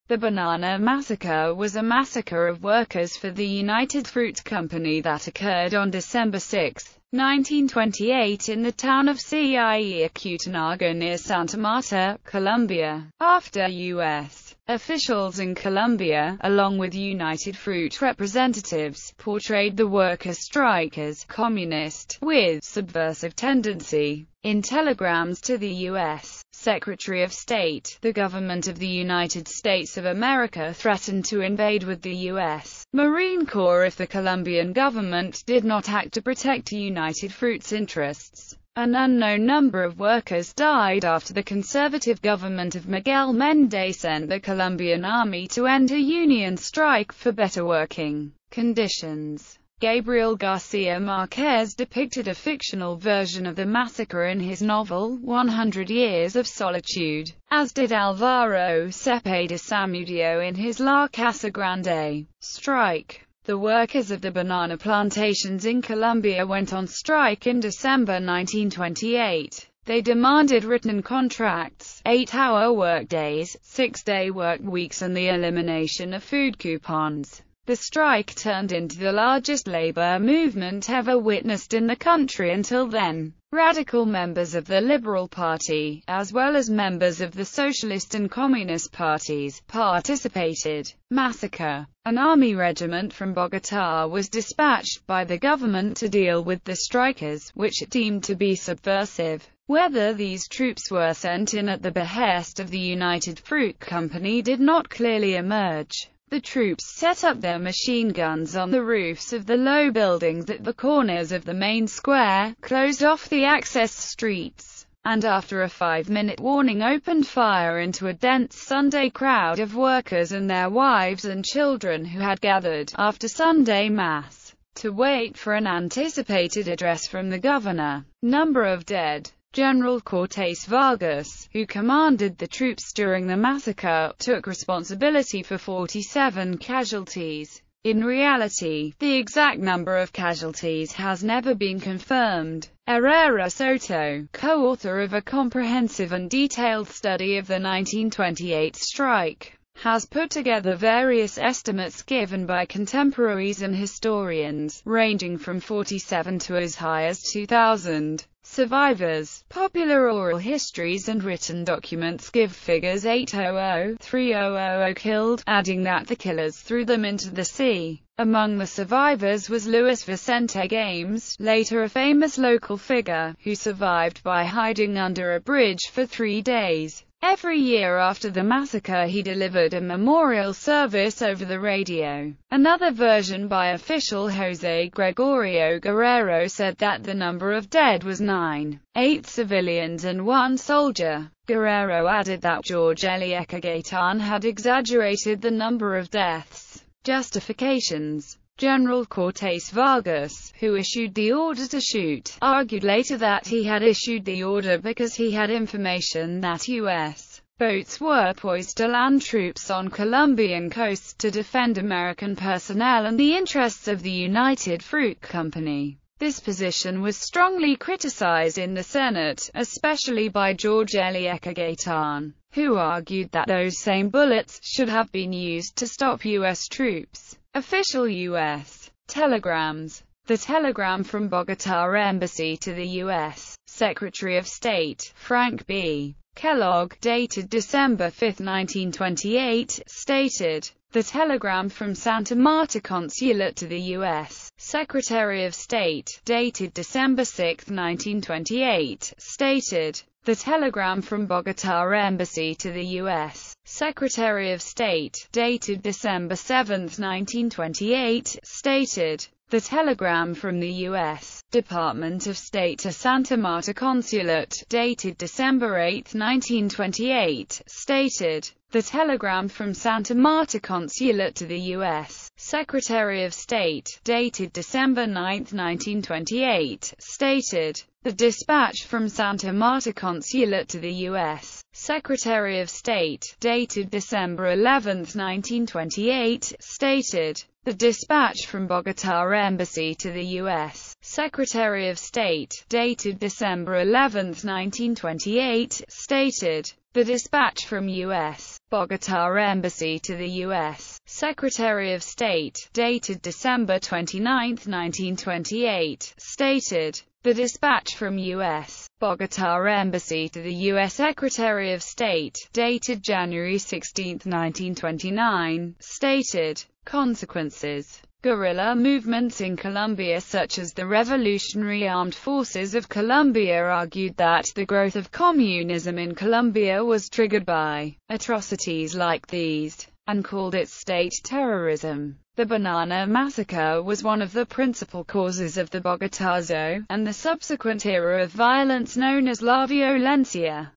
The Banana Massacre was a massacre of workers for the United Fruit Company that occurred on December 6, 1928 in the town of Ciénaga near Santa Marta, Colombia.After U.S. Officials in Colombia, along with United Fruit representatives, portrayed the workers' strike as communist, with subversive tendency. In telegrams to the U.S. Secretary of State, the government of the United States of America threatened to invade with the U.S. Marine Corps if the Colombian government did not act to protect United Fruit's interests. An unknown number of workers died after the conservative government of Miguel Méndez sent the Colombian army to end a union strike for better working conditions. Gabriel Garcia Marquez depicted a fictional version of the massacre in his novel, 100 Years of Solitude, as did Álvaro Cepeda Zamudio in his La Casa Grande. Strike. The workers of the banana plantations in Colombia went on strike in December 1928. They demanded written contracts, 8-hour workdays, 6-day work weeks and the elimination of food coupons. The strike turned into the largest labor movement ever witnessed in the country until then. Radical members of the Liberal Party, as well as members of the Socialist and Communist parties, participated. Massacre. An army regiment from Bogotá was dispatched by the government to deal with the strikers, which it deemed to be subversive. Whether these troops were sent in at the behest of the United Fruit Company did not clearly emerge. The troops set up their machine guns on the roofs of the low buildings at the corners of the main square, closed off the access streets, and after a 5-minute warning opened fire into a dense Sunday crowd of workers and their wives and children who had gathered, after Sunday Mass, to wait for an anticipated address from the governor. Number of dead. General Cortés Vargas, who commanded the troops during the massacre, took responsibility for 47 casualties. In reality, the exact number of casualties has never been confirmed. Herrera Soto, co-author of a comprehensive and detailed study of the 1928 strike, has put together various estimates given by contemporaries and historians, ranging from 47 to as high as 2,000. Survivors, popular oral histories and written documents give figures 800-300 killed, adding that the killers threw them into the sea. Among the survivors was Luis Vicente Games, later a famous local figure, who survived by hiding under a bridge for 3 days. Every year after the massacre he delivered a memorial service over the radio. Another version by official José Gregorio Guerrero said that the number of dead was 9, 8 civilians and 1 soldier. Guerrero added that Jorge Eliezer Gaitán had exaggerated the number of deaths. Justifications. General Cortés Vargas, who issued the order to shoot, argued later that he had issued the order because he had information that U.S. boats were poised to land troops on Colombian coasts to defend American personnel and the interests of the United Fruit Company. This position was strongly criticized in the Senate, especially by Jorge Eliezer Gaitán, who argued that those same bullets should have been used to stop U.S. troops. Official U.S. telegrams. The telegram from Bogotá Embassy to the U.S. Secretary of State, Frank B. Kellogg, dated December 5, 1928, stated, the telegram from Santa Marta Consulate to the U.S. Secretary of State, dated December 6, 1928, stated, the telegram from Bogotá Embassy to the U.S. Secretary of State, dated December 7, 1928, stated, the telegram from the U.S. Department of State to Santa Marta Consulate, dated December 8, 1928, stated, the telegram from Santa Marta Consulate to the U.S. Secretary of State, dated December 9, 1928, stated, the dispatch from Santa Marta Consulate to the U.S. Secretary of State, dated December 11, 1928, stated, the dispatch from Bogotá Embassy to the U.S. Secretary of State, dated December 11, 1928, stated, the dispatch from U.S. Bogotá Embassy to the U.S. Secretary of State, dated December 29, 1928, stated, the dispatch from U.S. Bogotá Embassy to the U.S. Secretary of State, dated January 16, 1929, stated, consequences. Guerrilla movements in Colombia such as the Revolutionary Armed Forces of Colombia argued that the growth of communism in Colombia was triggered by atrocities like these, and called it state terrorism. The Banana Massacre was one of the principal causes of the Bogotazo, and the subsequent era of violence known as La Violencia.